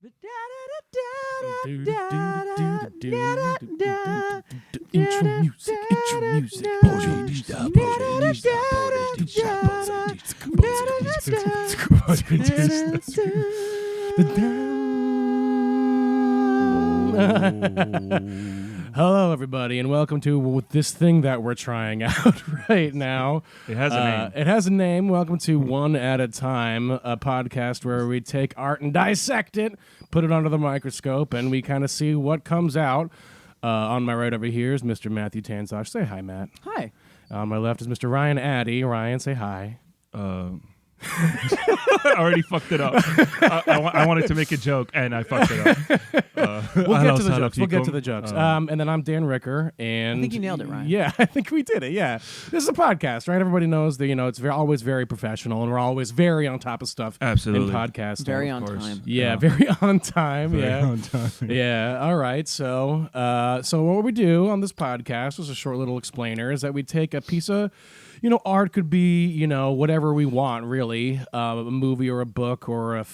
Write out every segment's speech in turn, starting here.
Intro music. Hello, everybody, and welcome to this thing that we're trying out right now. It has a name. It has a name. Welcome to One at a Time, a podcast where we take art and dissect it, put it under the microscope, and we kind of see what comes out. On my right over here is Mr. Matthew Tanzosh. Say hi, Matt. Hi. On my left is Mr. Ryan Addy. Ryan, say hi. I already fucked it up. I wanted to make a joke, and I fucked it up. We'll get to the jokes. And then I'm Dan Ricker. And I think you nailed it, Ryan. Yeah, I think we did it. Yeah. This is a podcast, right? Everybody knows that, it's always very professional, and we're always very on top of stuff. Absolutely. In podcasting. Very on time. Yeah, very on time. Very on time. Yeah. All right. So what we do on this podcast is a short little explainer is that we take a piece of, art could be, whatever we want, really, a movie or a book or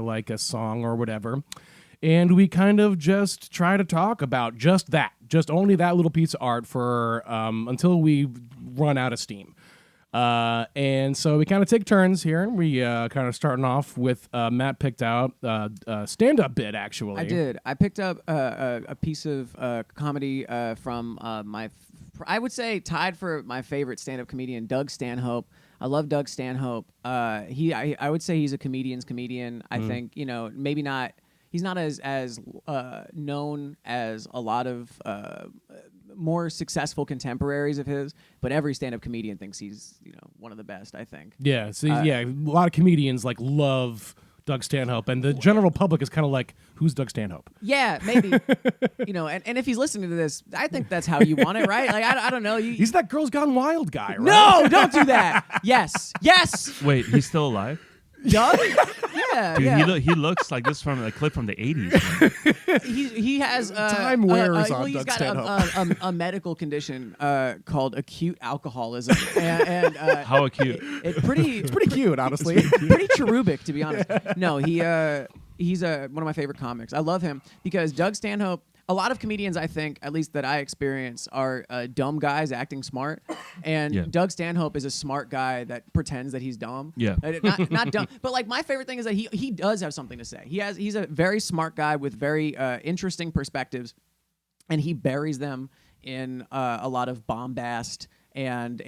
like a song or whatever. And we kind of just try to talk about just only that little piece of art for until we run out of steam. And so we kind of take turns here. We kind of starting off with Matt picked out a stand-up bit, actually. I did. I picked up a piece of comedy from I would say tied for my favorite stand-up comedian, Doug Stanhope. I love Doug Stanhope. I would say he's a comedian's comedian. I think, maybe not. He's not as known as a lot of more successful contemporaries of his, but every stand-up comedian thinks he's one of the best, I think. Yeah. So a lot of comedians love Doug Stanhope, and the general public is kind of like, who's Doug Stanhope? Yeah, maybe. And if he's listening to this, I think that's how you want it, right? Like, I don't know. He's that Girls Gone Wild guy, right? No, don't do that. Yes. Wait, he's still alive? Doug? Yeah. Dude, yeah. He looks like this from a clip from the 80s. He has time wears on he's Doug got Stanhope. a medical condition called acute alcoholism. and How acute? It's pretty cute, honestly. Pretty cherubic, to be honest. No, he's one of my favorite comics. I love him because Doug Stanhope. A lot of comedians, I think, at least that I experience, are dumb guys acting smart. And Doug Stanhope is a smart guy that pretends that he's dumb. Yeah. Not dumb. But my favorite thing is that he does have something to say. He's a very smart guy with very interesting perspectives, and he buries them in a lot of bombast and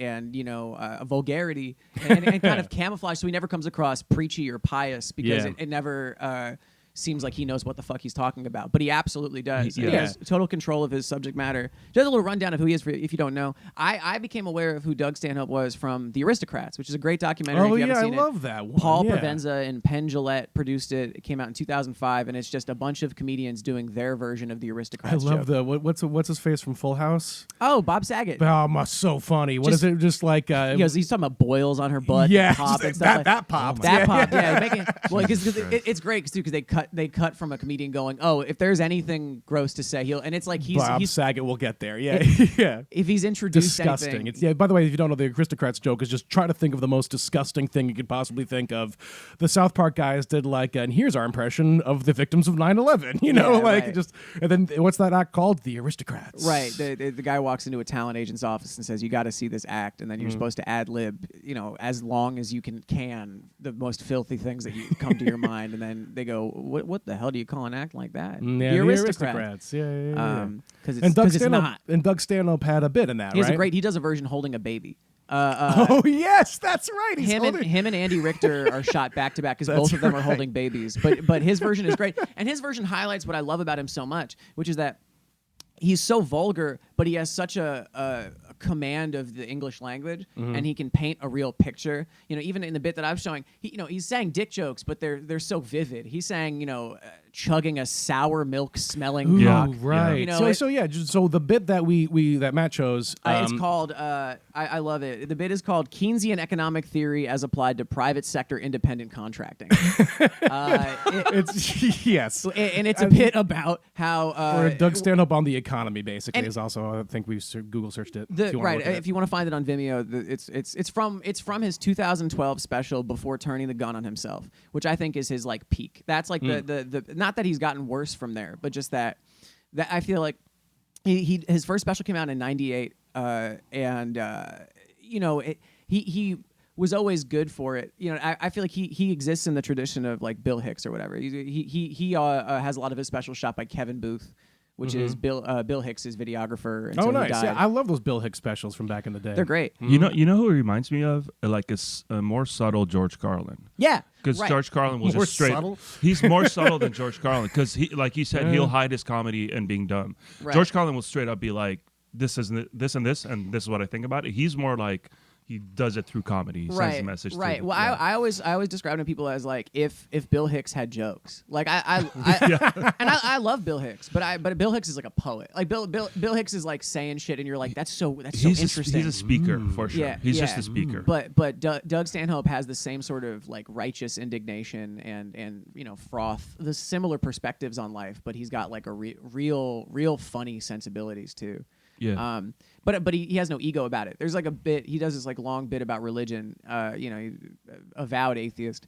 vulgarity and kind of camouflage, so he never comes across preachy or pious because it never seems like he knows what the fuck he's talking about, but he absolutely does. Yeah. He has total control of his subject matter. Just a little rundown of who he is, if you don't know. I became aware of who Doug Stanhope was from The Aristocrats, which is a great documentary. If you haven't seen I love that one. Paul Provenza and Penn Jillette produced it. It came out in 2005, and it's just a bunch of comedians doing their version of The Aristocrats. I love what's his face from Full House? Oh, Bob Saget. Oh, so funny. What is it? Just like he's talking about boils on her butt. Yeah, pop and that popped. That popped. Yeah, because it's great too because they cut from a comedian going, oh, if there's anything gross to say, and it's like Bob Saget will get there. Yeah, yeah. If he's introduced disgusting. anything. By the way, if you don't know, the Aristocrats joke is just try to think of the most disgusting thing you could possibly think of. The South Park guys did and here's our impression of the victims of 9/11. Right. And then what's that act called? The Aristocrats. Right. The guy walks into a talent agent's office and says, you got to see this act, and then you're supposed to ad lib, as long as you can the most filthy things that you come to your mind, and then they go, what the hell do you call an act like that? Yeah, the Aristocrats. Yeah. Because it's not. And Doug Stanhope had a bit in that, He does a version holding a baby. Oh yes, that's right. Him and Andy Richter are shot back to back because both of them are holding babies. But his version is great, and his version highlights what I love about him so much, which is that he's so vulgar, but he has such a command of the English language, and he can paint a real picture. Even in the bit that I'm showing, he's saying dick jokes, but they're so vivid. He's saying, chugging a sour milk smelling cock. Right. So the bit that that Matt chose, it's called. I love it. The bit is called Keynesian economic theory as applied to private sector independent contracting. It's yes, and it's a bit about how or Doug Stanhope on the economy basically is also I think we Google searched it. if you want to look at if you want to find it on Vimeo, it's from his 2012 special Before Turning the Gun on Himself, which I think is his like peak. That's like the not that he's gotten worse from there, but just that I feel like his first special came out in '98, and you know he was always good for it. You know, I feel like he exists in the tradition of like Bill Hicks or whatever. He has a lot of his specials shot by Kevin Booth, which is Bill Hicks's videographer. Until Oh, nice! He died. Yeah, I love those Bill Hicks specials from back in the day. They're great. You know who he reminds me of? Like a more subtle George Carlin. Yeah, Because right. George Carlin was More just straight. subtle? He's more subtle than George Carlin because he, like you said, he'll hide his comedy and being dumb. Right. George Carlin will straight up be like, "This is this and this, and this is what I think about it." He's more like he does it through comedy. He sends a message. Right. through, Well, yeah. I always describe to people as like if Bill Hicks had jokes. Like and I love Bill Hicks, but Bill Hicks is like a poet. Like Bill Hicks is like saying shit, and you're like, that's so interesting. He's a speaker for sure. Yeah, He's yeah. just a speaker. But Doug Stanhope has the same sort of like righteous indignation and you know froth, the similar perspectives on life. But he's got like a real funny sensibilities too. Yeah. But he has no ego about it. There's like a bit he does this like long bit about religion. You know, he's avowed atheist.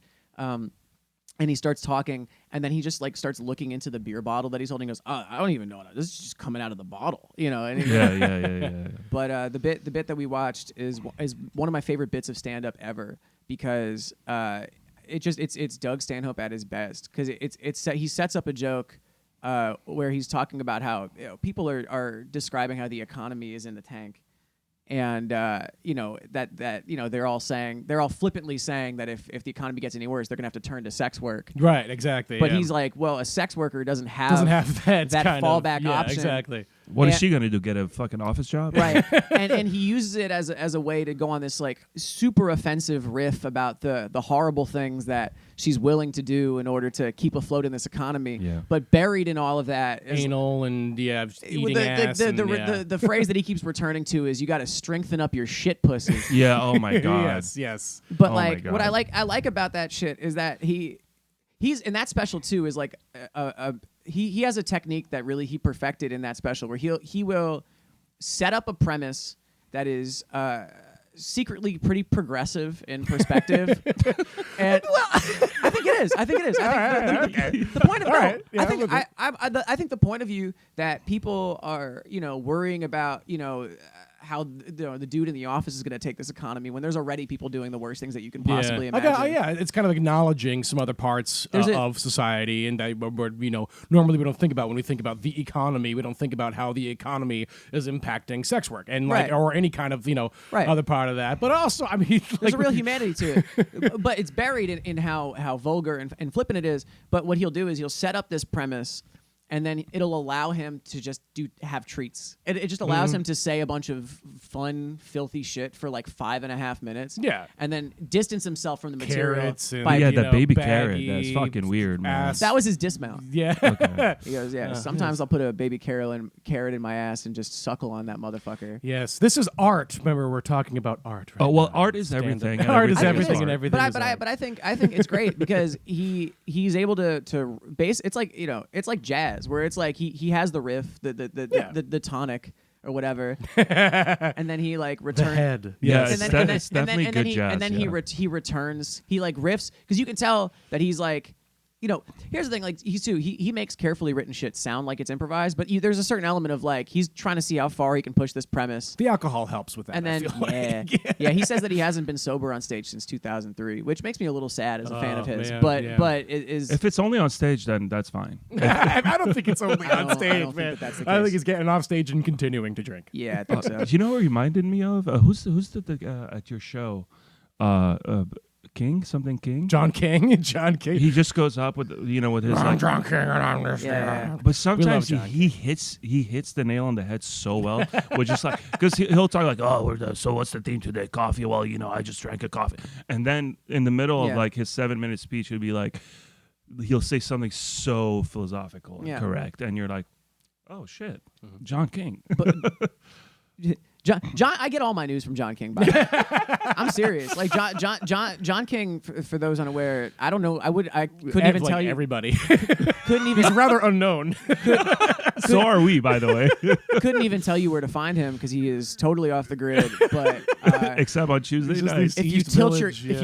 And he starts talking, and then he just like starts looking into the beer bottle that he's holding. He goes, "Oh, I don't even know. This is just coming out of the bottle," you know. And yeah. But the bit that we watched is one of my favorite bits of stand up ever because it's Doug Stanhope at his best because he sets up a joke. Where he's talking about how people are describing how the economy is in the tank, and you know that you know they're all flippantly saying that if the economy gets any worse, they're gonna have to turn to sex work. Right, exactly. But yeah. he's like, well, a sex worker doesn't have that kind fallback of, option. Exactly. What is Yeah. she gonna do? Get a fucking office job? Right, and he uses it as a way to go on this like super offensive riff about the horrible things that she's willing to do in order to keep afloat in this economy. Yeah. But buried in all of that is Anal and eating ass. the phrase that he keeps returning to is you got to strengthen up your shit pussy. Yeah. Oh my god. yes. But Oh my like what I God. like about that shit is that he's in that special too is like he has a technique that really he perfected in that special where he will set up a premise that is secretly pretty progressive in perspective. And I think it is. I think the point of right. Yeah, I think the point of view that people are, you know, worrying about, you know, how the dude in the office is going to take this economy when there's already people doing the worst things that you can possibly imagine. Yeah, it's kind of acknowledging some other parts of society, and that you know normally we don't think about when we think about the economy. We don't think about how the economy is impacting sex work and like Right. or any kind of Right. other part of that. But also, I mean, There's a real humanity to it, but it's buried in how vulgar and flippant it is. But what he'll do is he'll set up this premise, and then it'll allow him to just have treats. It just allows him to say a bunch of fun, filthy shit for like 5.5 minutes. Yeah. and then distance himself from the material. carrots and by, Yeah, you that know, baby baggy carrot. That's fucking weird, man. ass. That was his dismount. Yeah. Okay. He goes, yeah. Sometimes I'll put a baby carrot in my ass and just suckle on that motherfucker. Yes, this is art. Remember, we're talking about art. Right Oh well, now. art is Stand-up. everything. and Art is everything everything, art. and everything. is But art. I think it's great because he's able to base. It's like it's like jazz where it's like he has the riff, the tonic or whatever, and then he like the returns. head. Yeah, Yes. it's definitely good jazz. And then he returns. He like riffs because you can tell that he's like, you know. Here's the thing: like he makes carefully written shit sound like it's improvised, but there's a certain element of like he's trying to see how far he can push this premise. The alcohol helps with that. And I then feel like. yeah, he says that he hasn't been sober on stage since 2003, which makes me a little sad as a fan of his. man, but yeah. but it is If it's only on stage, then that's fine. I don't think it's only I on don't stage, think man. that that's the I think case. he's getting off stage and continuing to drink. yeah, I think so. Do you know what it reminded me of? Who's the at your show? King? Something King? John King. John King. He just goes up with with his I'm like. John King, and I'm this. Yeah. But sometimes John he hits the nail on the head so well. We're just like because he'll talk like, oh, so what's the theme today? Coffee. Well, I just drank a coffee. And then in the middle of Yeah. like his 7-minute speech, he'll be like, he'll say something so philosophical and Yeah. correct, and you're like, oh shit, John King. But John, I get all my news from John King. By the way. I'm serious. Like John King. For those unaware, I don't know. I couldn't even tell you. Everybody. Couldn't even. He's rather unknown. So are we, by the way. Couldn't even tell you where to find him because he is totally off the grid. But Except on Tuesday nights. if you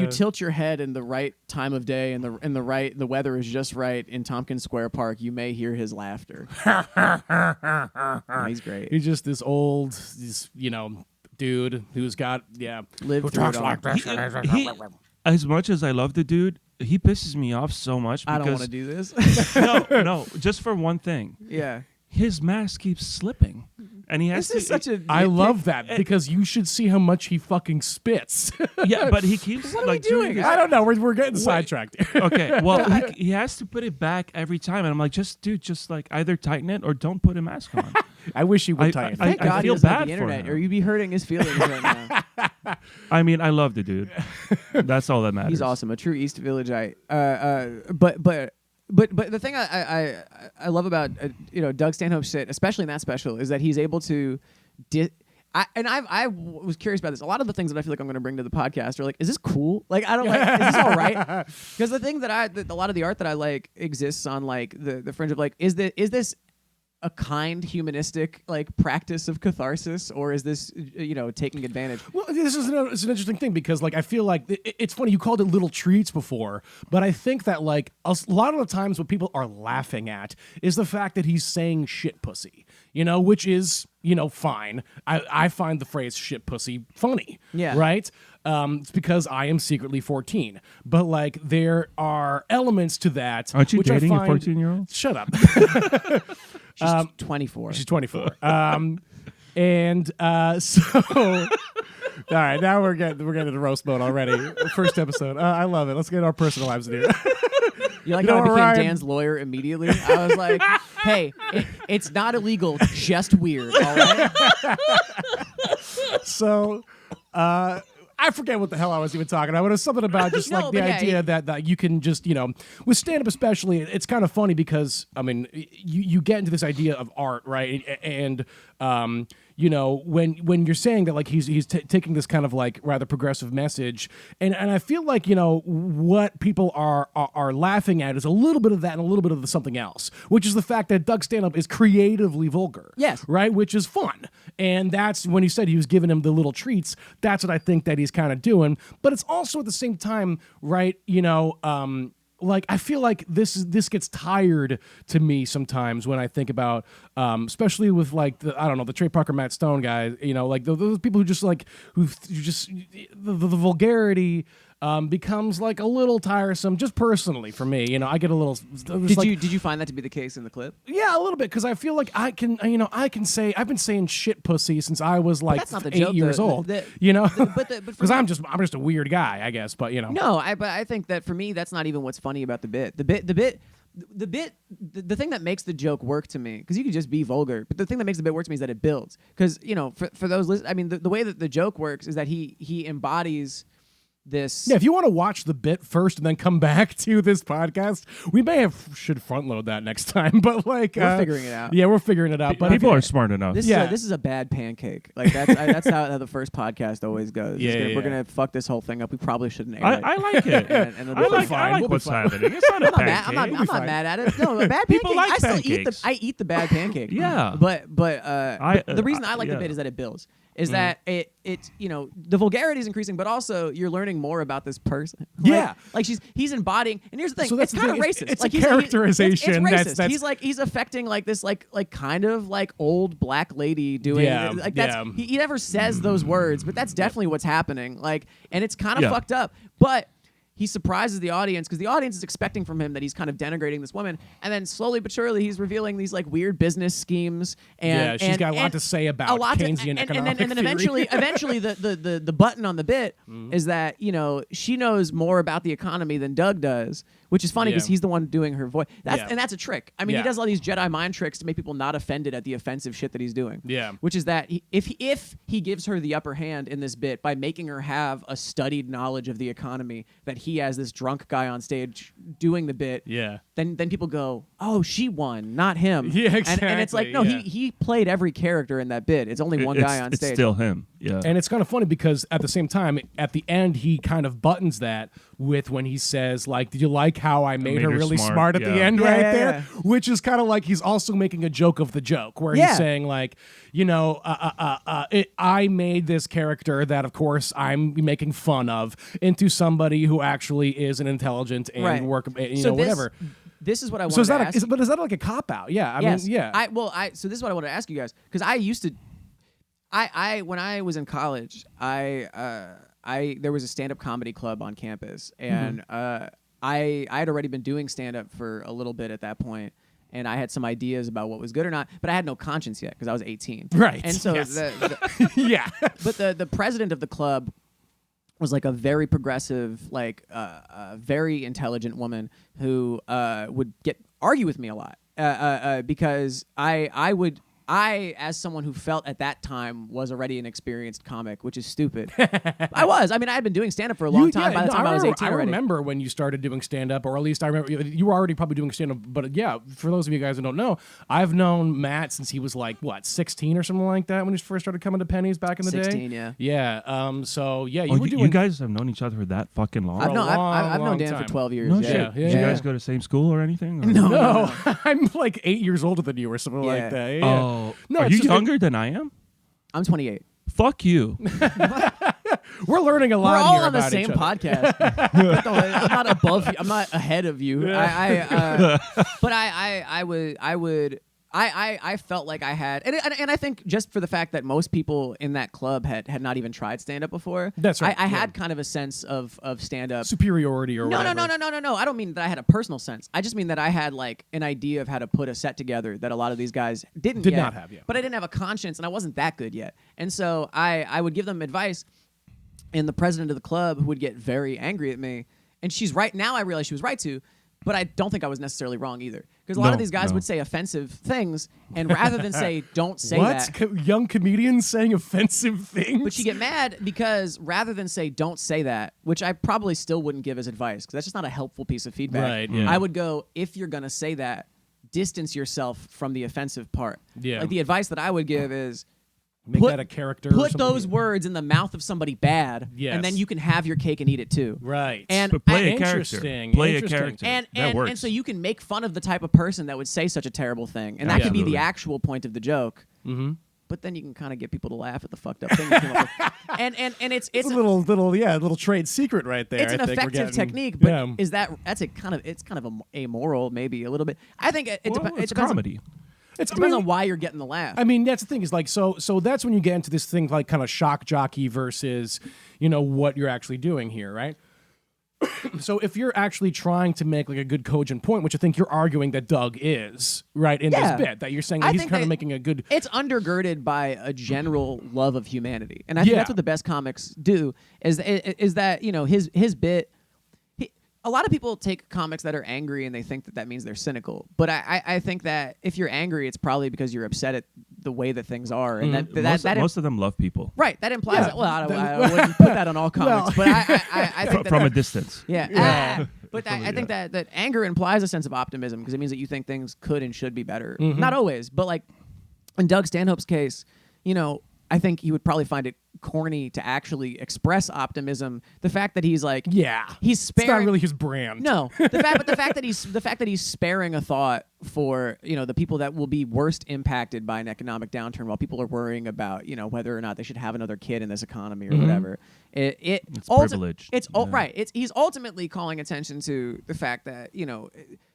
tilt your head in the right time of day and the weather is just right in Tompkins Square Park, you may hear his laughter. He's great. He's just this old, dude who's got Lived through it all. He, as much as I love the dude, he pisses me off so much because I don't want to do this. no, just for one thing. Yeah. His mask keeps slipping. And he has This is such a. I love that because you should see how much he fucking spits. Yeah, but he keeps What are we doing? I don't know. We're getting sidetracked. Okay, well, he has to put it back every time, and I'm like, just like either tighten it or don't put a mask on. I wish he would tighten. Thank God feel he doesn't have bad the for internet, him. or you'd be hurting his feelings right now. I mean, I love the dude. That's all that matters. He's awesome, a true East Villageite. But the thing I love about Doug Stanhope's shit, especially in that special, is that he's able to. I was curious about this. A lot of the things that I feel like I'm going to bring to the podcast are like, is this cool? Like, I don't like, is this all right? Because the thing that a lot of the art that I like exists on like the fringe of like, is this a kind humanistic like practice of catharsis, or is this taking advantage? Well, this is it's an interesting thing because like I feel like it's funny you called it little treats before, but I think that like a lot of the times what people are laughing at is the fact that he's saying shit pussy, which is fine. I find the phrase shit pussy funny, Yeah. right? It's because I am secretly 14, but like there are elements to that. Aren't you which dating I a find, 14-year-old? Shut up. She's 24. She's 24. And so, all right, now we're getting to roast mode already. First episode. I love it. Let's get our personal lives in here. You like You know how I what, became Ryan? Dan's lawyer immediately? I was like, hey, it's not illegal, just weird, all right? So, I forget what the hell I was even talking about. But it was something about just No, like the but yeah, idea that you can just, with stand-up especially, it's kind of funny because, I mean, you get into this idea of art, right? And when you're saying that like he's taking this kind of like rather progressive message, and I feel like what people are laughing at is a little bit of that and a little bit of the something else, which is the fact that Doug Stanhope is creatively vulgar. Yes. Right, which is fun, and that's when he said he was giving him the little treats. That's what I think that he's kind of doing, but it's also at the same time, right? Like I feel like this gets tired to me sometimes when I think about, especially with like the Trey Parker, Matt Stone guys, like those people who just like who just the vulgarity becomes like a little tiresome just personally for me. I get a little. Did you find that to be the case in the clip? Yeah, a little bit because I feel like I can say I've been saying shit pussy since I was like that's not the 8 joke, years old. but Because I'm just a weird guy, I guess. But No, but I think that for me, that's not even what's funny about the bit. The thing that makes the joke work to me, because you can just be vulgar, but the thing that makes the bit work to me is that it builds. Because for those, I mean, the way that the joke works is that he embodies this. Yeah, if you want to watch the bit first and then come back to this podcast, we should front load that next time. But like We're figuring it out. Yeah, we're figuring it out. But People are smart enough. This is a bad pancake. Like that's how the first podcast always goes. We're gonna fuck this whole thing up. We probably shouldn't air it. I like it. And I like We'll be what's fine. happening. It's not a I'm pancake. not mad at it. No, a bad People pancake. like I still pancakes. I eat the bad pancake. Yeah. But the reason I like the yeah. bit is that it builds. Is that it's the vulgarity is increasing, but also you're learning more about this person. Yeah. like he's embodying. And here's the thing: So that's it's the kind of thing, racist. it's like a he's characterization It's that's- racist. He's affecting like this like kind of like old black lady doing like that's he never says those words, but that's definitely what's happening. Like, and it's kind of Yeah. fucked up, but. He surprises the audience because the audience is expecting from him that he's kind of denigrating this woman, and then slowly but surely he's revealing these like weird business schemes. And she's got a lot to say about Keynesian economic and then theory. eventually the button on the bit is that she knows more about the economy than Doug does, which is funny because Yeah. he's the one doing her voice. Yeah. And that's a trick. I mean, Yeah. he does all these Jedi mind tricks to make people not offended at the offensive shit that he's doing. Yeah. Which is that if he gives her the upper hand in this bit by making her have a studied knowledge of the economy that he as this drunk guy on stage doing the bit Yeah. then people go, oh, she won, not him. Yeah, And it's like, no, exactly, yeah. he played every character in that bit. It's only one guy on stage. It's still him. Yeah. And it's kind of funny because at the same time, at the end, he kind of buttons that with when he says, like, did you like how I made her really smart at the end Yeah, right yeah, there? yeah. Which is kind of like he's also making a joke of the joke where Yeah. he's saying, like, you know, I made this character that, of course, I'm making fun of into somebody who actually is an intelligent and Right. whatever. This is what I wanted So is to that ask. but is that like a cop out? Yeah, I Yes. mean, yeah. So this is what I want to ask you guys, because I used to, when I was in college, there was a stand-up comedy club on campus, and I had already been doing stand-up for a little bit at that point, and I had some ideas about what was good or not, but I had no conscience yet because I was 18. Right. And so Yes. yeah. But the president of the club was like a very progressive, like very intelligent woman who would argue with me a lot because I, as someone who felt at that time was already an experienced comic, which is stupid. I was. I mean, I had been doing stand-up for a long time by the time I was 18 I already. remember when you started doing stand-up, or at least I remember you were already probably doing stand-up. But yeah, for those of you guys who don't know, I've known Matt since he was like, what, 16 or something like that when he first started coming to Pennies back in the 16, day? yeah. Yeah. So, yeah, you Oh, were doing... you guys have known each other for that fucking long? I've known long known Dan time. for 12 years. No yeah. shit. Yeah, Did you yeah. guys go to the same school or anything? Or? No, I'm like 8 years older than you or something Yeah. like that. Yeah. Oh, No, are it's you just- younger than I am? I'm 28. Fuck you. We're learning a lot We're all here on the about same each other. podcast. I'm not above you. I'm not ahead of you. But I felt like I had, and I think just for the fact that most people in that club had not even tried stand up before. That's right, I yeah. had kind of a sense of stand up. Superiority or No, whatever. no. I don't mean that I had a personal sense. I just mean that I had like an idea of how to put a set together that a lot of these guys did Did yet, not have yet. But I didn't have a conscience, and I wasn't that good yet. And so I would give them advice, and the president of the club would get very angry at me. And she's right now. I realize she was right to, but I don't think I was necessarily wrong either. Because a lot of these guys would say offensive things, and rather than say don't say What? that. Young comedians saying offensive things? But you get mad because rather than say don't say that, which I probably still wouldn't give as advice because that's just not a helpful piece of feedback. Right, yeah. I would go, if you're going to say that, distance yourself from the offensive part. Yeah. Like the advice that I would give is Make put- that a character. or put something. those words in the mouth of somebody bad, Yes. and then you can have your cake and eat it too. Right. And But play a Interesting, character. Play a interesting. character. And that and, works. and so you can make fun of the type of person that would say such a terrible thing, and that could be Absolutely. the actual point of the joke. Mm-hmm. But then you can kind of get people to laugh at the fucked up thing you came up with. And it's It's a little trade secret right there. it's an I think we're effective getting. technique, but Yeah. it's kind of amoral maybe a little bit. I think it Well, depends. it's comedy. It's, It depends I mean, on why you're getting the laugh. I mean, that's the thing is like, so that's when you get into this thing like kind of shock jockey versus, what you're actually doing here, right? So if you're actually trying to make like a good cogent point, which I think you're arguing that Doug is, right, in Yeah. this bit, that you're saying I that he's think kind of that making a good... It's undergirded by a general love of humanity, and I think Yeah. that's what the best comics do. Is that his bit. A lot of people take comics that are angry and they think that means they're cynical. But I think that if you're angry, it's probably because you're upset at the way that things are, and Most of them love people right. That implies Yeah. that. Well, I wouldn't put that on all comics, but I think that from a distance. yeah. But I think that anger implies a sense of optimism because it means that you think things could and should be better. Not always, but like in Doug Stanhope's case, I think he would probably find it corny to actually express optimism. The fact that he's like, Yeah. he's It's sparing. not really his brand. No, the fact that he's sparing a thought for the people that will be worst impacted by an economic downturn, while people are worrying about whether or not they should have another kid in this economy or whatever. It's privileged. Right. He's ultimately calling attention to the fact that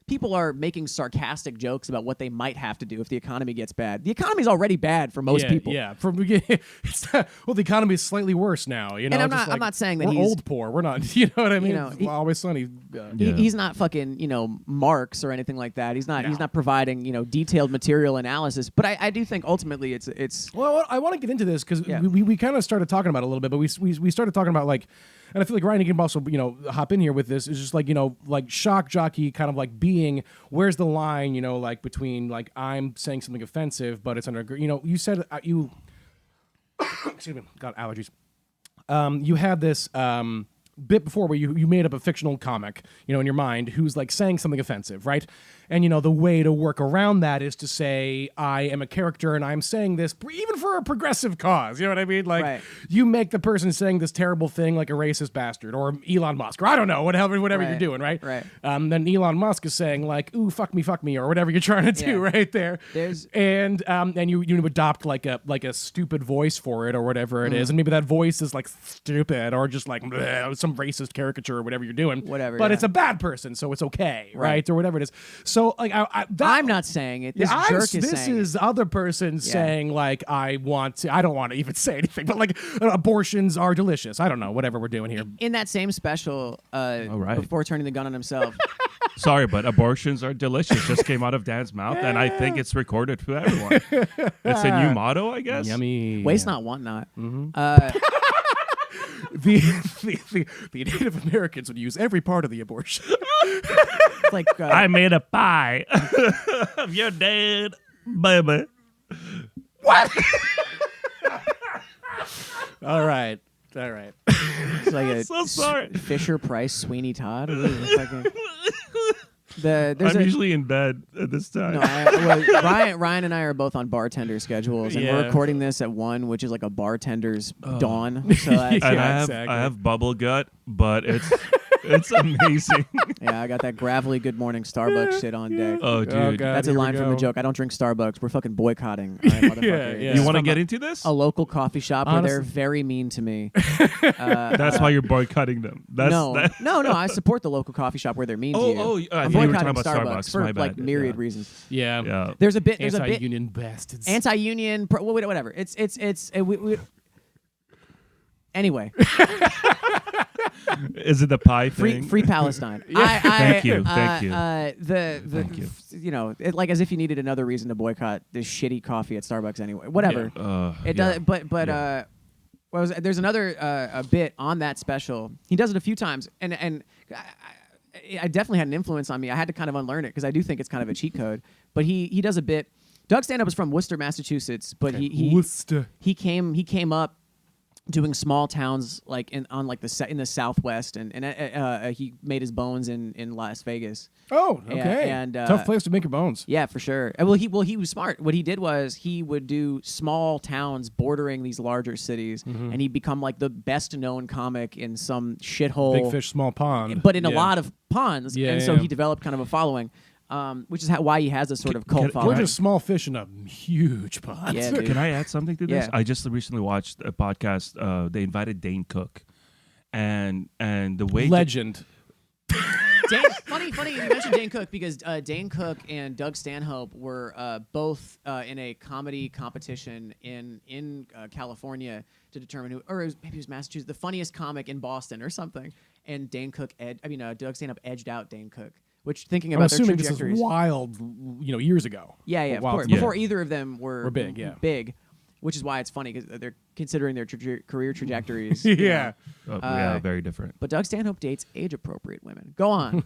people are making sarcastic jokes about what they might have to do if the economy gets bad. The economy's already bad for most people. Yeah, well, the economy is slightly worse now. And I'm just not saying that we're he's old poor. We're not. You know what I mean? he- Always Sunny. He's not fucking Marx or anything like that. He's not providing detailed material analysis. But I do think ultimately it's Well, I want to get into this because Yeah. we kind of started talking about it a little bit, but we started talking about like, and I feel like Ryan, you can also hop in here with this. Is just like like shock jockey kind of like being where's the line like between like I'm saying something offensive, but it's under you said excuse me, got allergies. You had this bit before where you made up a fictional comic, in your mind who's like saying something offensive, right? And the way to work around that is to say, I am a character and I'm saying this even for a progressive cause. You know what I mean? Like Right. you make the person saying this terrible thing like a racist bastard or Elon Musk or I don't know, whatever Right. you're doing, right? Right. Then Elon Musk is saying like, ooh, fuck me, or whatever you're trying to do Yeah. right there. There's- And you adopt like a stupid voice for it or whatever it is, and maybe that voice is like stupid or just like bleh, some racist caricature or whatever you're doing. Whatever, but yeah. it's a bad person, so it's okay, right? Right. Or whatever it is. So like I'm not saying it. This jerk is this saying is other person saying like I don't want to even say anything, but like abortions are delicious. I don't know, whatever we're doing here. in that same special, right. before turning the gun on himself. Sorry, but abortions are delicious. Just came out of Dan's mouth, and I think it's recorded to everyone. It's a new motto, I guess. Yummy. Waste not, want not. The Native Americans would use every part of the abortion. It's like I made a pie of your dead baby. All right. it's like a So sorry. Fisher Price Sweeney Todd. It's like there's I'm a, usually in bed at this time. no, Ryan and I are both on bartender schedules, and we're Yeah. recording this at 1, which is like a bartender's dawn. So that's, and Yeah, I exactly. have bubble gut, but it's amazing. yeah, I got that gravelly Good Morning Starbucks shit on deck. Oh, dude. God, That's a here we line from the go. joke. I don't drink Starbucks. We're fucking boycotting. All right, motherfucker. yeah. It's You want to from get into this? a local coffee shop where they're Honestly. very mean to me. That's why you're boycotting them. That's no, that. no. I support the local coffee shop where they're mean to you. I I'm thought you were boycotting talking about Starbucks. for My like bad. myriad Yeah. reasons. Yeah. Yeah. There's a bit. Anti-union bastards. Anti-union. Whatever. We anyway. Is it the pie thing? Free Palestine. Thank you. Thank you. Like as if you needed another reason to boycott this shitty coffee at Starbucks anyway. Whatever. It yeah. does, but there's another a bit on that special. He does it a few times, and I definitely had an influence on me. I had to kind of unlearn it because I do think it's kind of a cheat code. But he does a bit. Doug Stanhope is from Worcester, Massachusetts, but Worcester. he came up doing small towns like in the Southwest, and he made his bones in Las Vegas. Oh, Yeah, okay. and, tough place to make your bones. Yeah, for sure. Well, he was smart. What he did was he would do small towns bordering these larger cities, and he'd become like the best known comic in some shithole, Big fish, small pond. but in a Yeah. lot of ponds. Yeah, and so yeah. he developed kind of a following, which is why he has this sort of cult We're following. We're just small fish in a huge pond. Yeah, dude. Can I add something to this? Yeah. I just recently watched a podcast. They invited Dane Cook, and the way Legend. Funny you mentioned Dane Cook because Dane Cook and Doug Stanhope were both in a comedy competition in California to determine who, or maybe it was Massachusetts, the funniest comic in Boston or something. And Doug Stanhope edged out Dane Cook. Which thinking I'm about their assuming this trajectories, is wild, years ago. yeah, of Wild course, time. before either of them were big, yeah. big, which is why it's funny because they're considering their career trajectories. Yeah. yeah, very different. But Doug Stanhope dates age-appropriate women. Go on.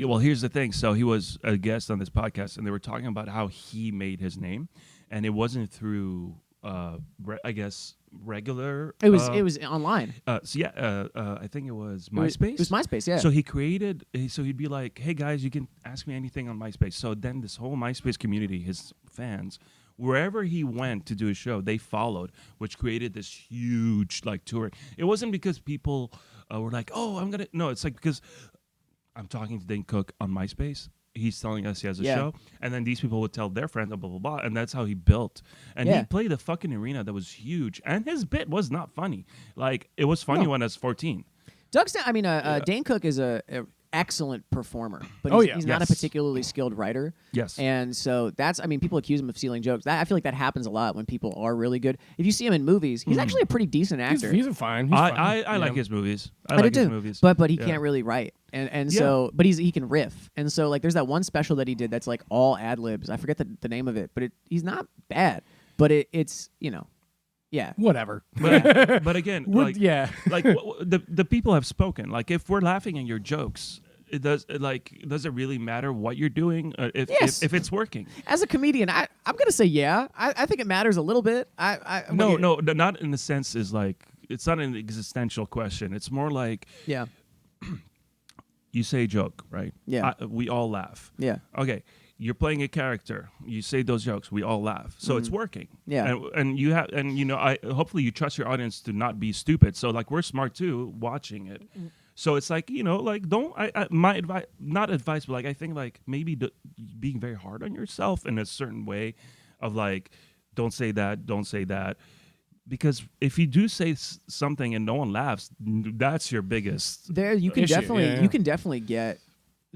Well, here's the thing. So he was a guest on this podcast, and they were talking about how he made his name, and it wasn't through, I guess, regular. It was online. I think it was MySpace. It was MySpace, yeah. So he'd be like, "Hey guys, you can ask me anything on MySpace." So then this whole MySpace community, his fans, wherever he went to do a show, they followed, which created this huge like tour. It wasn't because people were like, "Oh, I'm gonna." No, it's like because I'm talking to Dane Cook on MySpace. He's telling us he has a show, and then these people would tell their friends, blah blah blah, and that's how he built. And he played a fucking arena that was huge, and his bit was not funny. Like it was funny when I was 14. Dane Cook is a excellent performer, but Oh, he's, yeah. he's not a Yes. particularly skilled writer. Yes. And so people accuse him of stealing jokes. I feel like that happens a lot when people are really good. If you see him in movies, he's actually a pretty decent actor. He's a fine. He's fine. I like his movies. I do like his too. movies. But he Yeah. can't really write. And Yeah. so but he can riff. And so like there's that one special that he did that's like all ad libs. I forget the name of it, but he's not bad. But it's yeah. Whatever. But again, We're- like yeah. like the people have spoken. Like if we're laughing at your jokes, does it really matter what you're doing Yes. if it's working? As a comedian, I'm gonna say I think it matters a little bit. No, not in the sense is like it's not an existential question. It's more like Yeah. you say a joke, right? Yeah. We all laugh. Yeah. Okay. You're playing a character. You say those jokes. We all laugh. So it's working. Yeah. And you have, and you know, hopefully you trust your audience to not be stupid. So like we're smart too, watching it. So it's like, you know, like my advice, not advice, but like I think like maybe being very hard on yourself in a certain way, of like, don't say that. Because if you do say something and no one laughs, that's your biggest. There, you can issue, definitely yeah. you can definitely get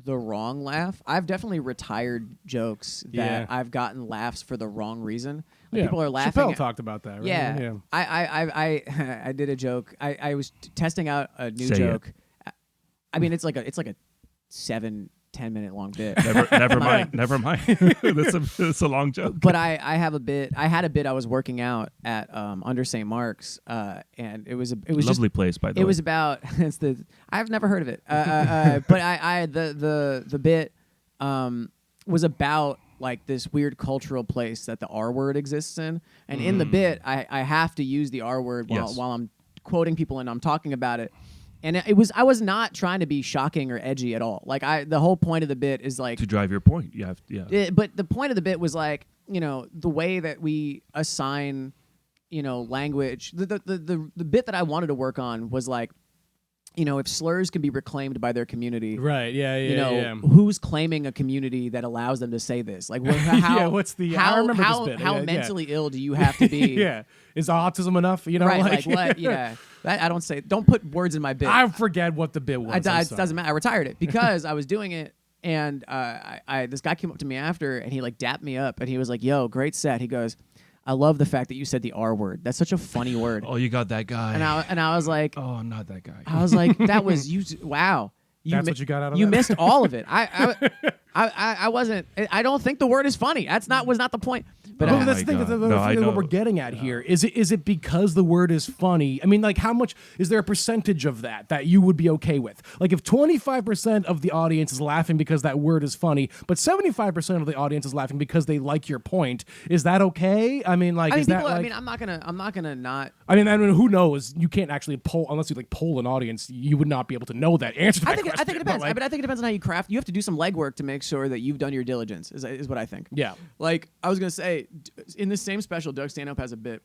the wrong laugh. I've definitely retired jokes that Yeah. I've gotten laughs for the wrong reason. Like Yeah. people are laughing. Chappelle talked about that, right? Yeah. I did a joke. I was testing out a new Say it. joke. I mean, it's like a 7-10 minute long bit. Never mind. That's a long joke. But I had a bit I was working out at under St. Mark's, and it was Lovely place, by the way. it was about I've never heard of it, but the bit was about like this weird cultural place that the R word exists in, and in the bit I have to use the R word while I'm quoting people and I'm talking about it. And I was not trying to be shocking or edgy at all. Like the whole point of the bit is like to drive your point. You have, yeah. but the point of the bit was like, you know, the way that we assign, you know, language. The bit that I wanted to work on was like, you know, if slurs can be reclaimed by their community, Right. Yeah. Yeah. you know, yeah. who's claiming a community that allows them to say this? Like, how? Yeah, what's the- I how remember this how, bit. how Yeah, yeah. mentally ill do you have to be? Yeah. Is autism enough? You know, Right. Like what? Yeah. I don't say. Don't put words in my bit. I forget what the bit was. It I'm sorry. doesn't matter. I retired it because I was doing it, and this guy came up to me after, and he like dapped me up, and he was like, "Yo, great set." He goes, "I love the fact that you said the R word. That's such a funny word." Oh, you got that guy. And I was like, oh, not that guy. I was like, that was you. Wow. That's what you got out of You that? missed all of it. I wasn't. I don't think the word is funny. Was not the point. But But Oh that's my the thing. God. That's No, I what know. we're getting at here. Is it because the word is funny? I mean, like, how much is there a percentage of that you would be okay with? Like, if 25% of the audience is laughing because that word is funny, but 75% of the audience is laughing because they like your point, is that okay? I mean, like, I mean, is that people. like? I mean, I'm not gonna not. I mean, who knows? You can't actually poll unless you like poll an audience. You would not be able to know that answer to that question. I think it depends. But, like, But I think it depends on how you craft. You have to do some legwork to make sure that you've done your diligence. Is what I think. yeah. Like I was gonna say, in this same special, Doug Stanhope has a bit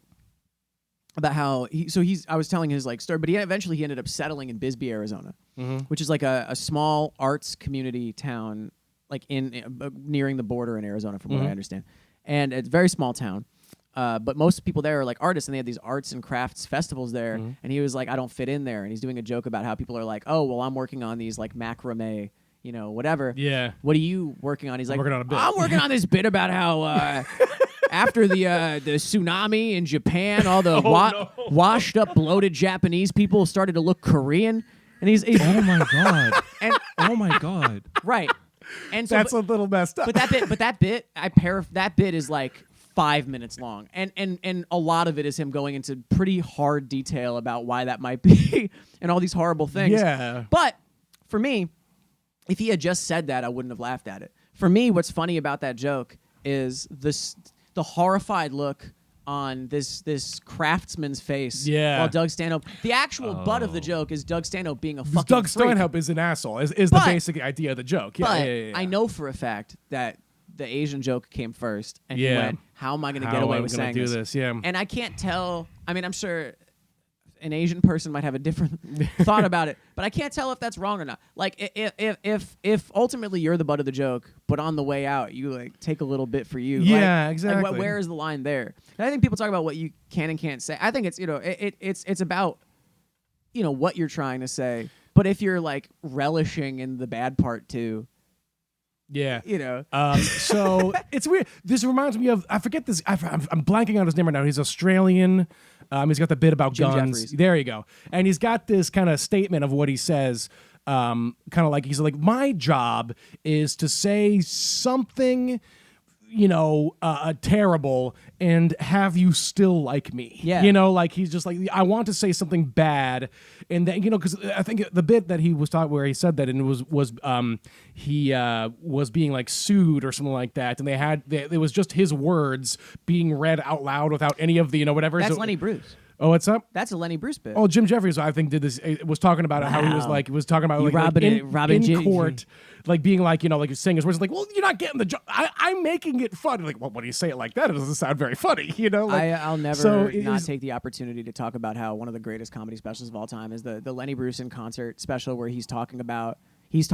about how I was telling his like story, but he ended up settling in Bisbee, Arizona, which is like a small arts community town, like nearing the border in Arizona, from what I understand, and it's a very small town. But most people there are like artists, and they have these arts and crafts festivals there. And he was like, I don't fit in there. And he's doing a joke about how people are like, oh, well, I'm working on these like macrame, you know, whatever. Yeah. What are you working on? He's like, working on a bit. I'm working on this bit about how after the tsunami in Japan, all the washed up, bloated Japanese people started to look Korean. And he's Oh my god. and Oh my god. right. And so, That's a little messed up. but that bit, that bit is like 5 minutes long, and a lot of it is him going into pretty hard detail about why that might be and all these horrible things. Yeah. But for me, if he had just said that, I wouldn't have laughed at it. For me, what's funny about that joke is the horrified look on this craftsman's face. Yeah. While Doug Stanhope, the actual butt of the joke is Doug Stanhope being a fucking Doug freak. Stanhope is an asshole. Is the But- basic idea of the joke? Yeah. But yeah. I know for a fact that the Asian joke came first, and he Yeah. went, "How am I going to How get away am I with gonna saying do this? Yeah. And I can't tell. I mean, I'm sure an Asian person might have a different thought about it, but I can't tell if that's wrong or not. Like, if ultimately you're the butt of the joke, but on the way out you like take a little bit for you. Yeah, like, exactly. Like, where is the line there? And I think people talk about what you can and can't say. I think it's it's about what you're trying to say. But if you're like relishing in the bad part too, Yeah. So it's weird. This reminds me of, I forget this. I'm blanking on his name right now. He's Australian. He's got the bit about Jim guns. Jeffries. There you go. And he's got this kind of statement of what he says. Kind of like, he's like, my job is to say something, terrible and have you still like me. Yeah. Like he's just like, I want to say something bad. And then, because I think the bit that he was taught where he said that, and he was being like sued or something like that. And it was just his words being read out loud without any of the, whatever. that's So- Lenny Bruce. Oh, what's up? That's a Lenny Bruce bit. Oh, Jim Jeffries, I think, did this. Was talking about how he was Wow. like, was talking about You like, robbing in J- court, like being like, like you're saying his words, like, well, you're not getting the joke. I'm making it fun. Like, well, when you say it like that, it doesn't sound very funny, Like, I'll never so it not is- take the opportunity to talk about how one of the greatest comedy specials of all time is the Lenny Bruce in concert special where he's talking about his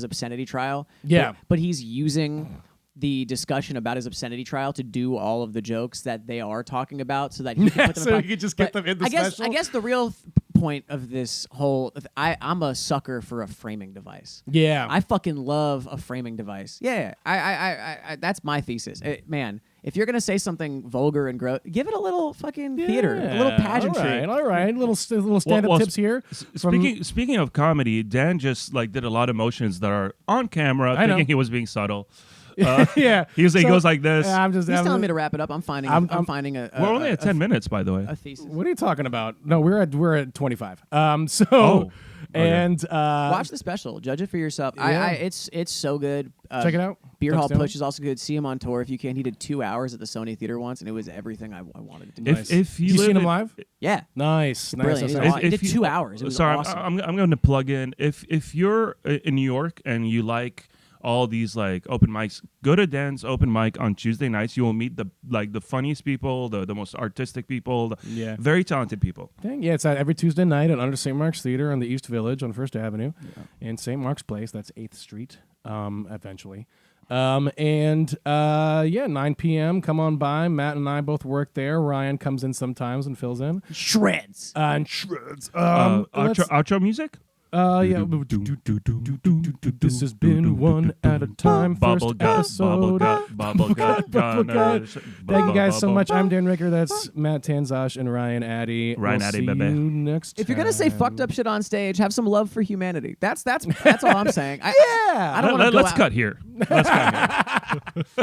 obscenity trial. Yeah. But he's using the discussion about his obscenity trial to do all of the jokes that they are talking about so that he can put them So in you could just get them in the I guess special? the real point of this whole I'm a sucker for a framing device. Yeah. I fucking love a framing device. Yeah, I that's my thesis. Man, if you're gonna say something vulgar and gross, give it a little fucking theater, a little pageantry. All right. Little stand-up Well, tips here. from- Speaking of comedy, Dan just like did a lot of motions that are on camera, I know. thinking he was being subtle. yeah. He goes like this. I'm just. He's I'm- telling me to wrap it up. I'm finding a We're only at 10 minutes, by the way. a thesis. What are you talking about? No, we're at 25. So Oh, and Watch the special. Judge it for yourself. Yeah. It's so good. check it out. Beer Doug Hall Stanhope. Push is also good. See him on tour if you can. He did 2 hours at the Sony Theater once, and it was everything I wanted it to be. Nice. If you you live seen him in- live? Yeah, Nice. brilliant. Nice. He did 2 hours. It was sorry, awesome. I'm going to plug in. If you're in New York and you like all these like open mics, go to Dan's open mic on Tuesday nights. You will meet the funniest people, the most artistic people, Yeah. very talented people. Dang, yeah, it's every Tuesday night at Under St. Mark's Theater on the East Village on First Avenue, in St. Mark's Place. That's 8th Street. Eventually, 9 p.m. Come on by. Matt and I both work there. Ryan comes in sometimes and fills in. Shreds. And shreds. Outro music. Yeah. This has been one at a time. Bubble First gut, episode. bubble gut. Thank you guys so much. I'm Dan Ricker. That's Matt Tanzosh and Ryan Addy. Ryan Addy, see baby. you next time. If you're gonna say fucked up shit on stage, have some love for humanity. That's all I'm saying. Yeah. I don't want to go Let's out. cut here. Let's cut here.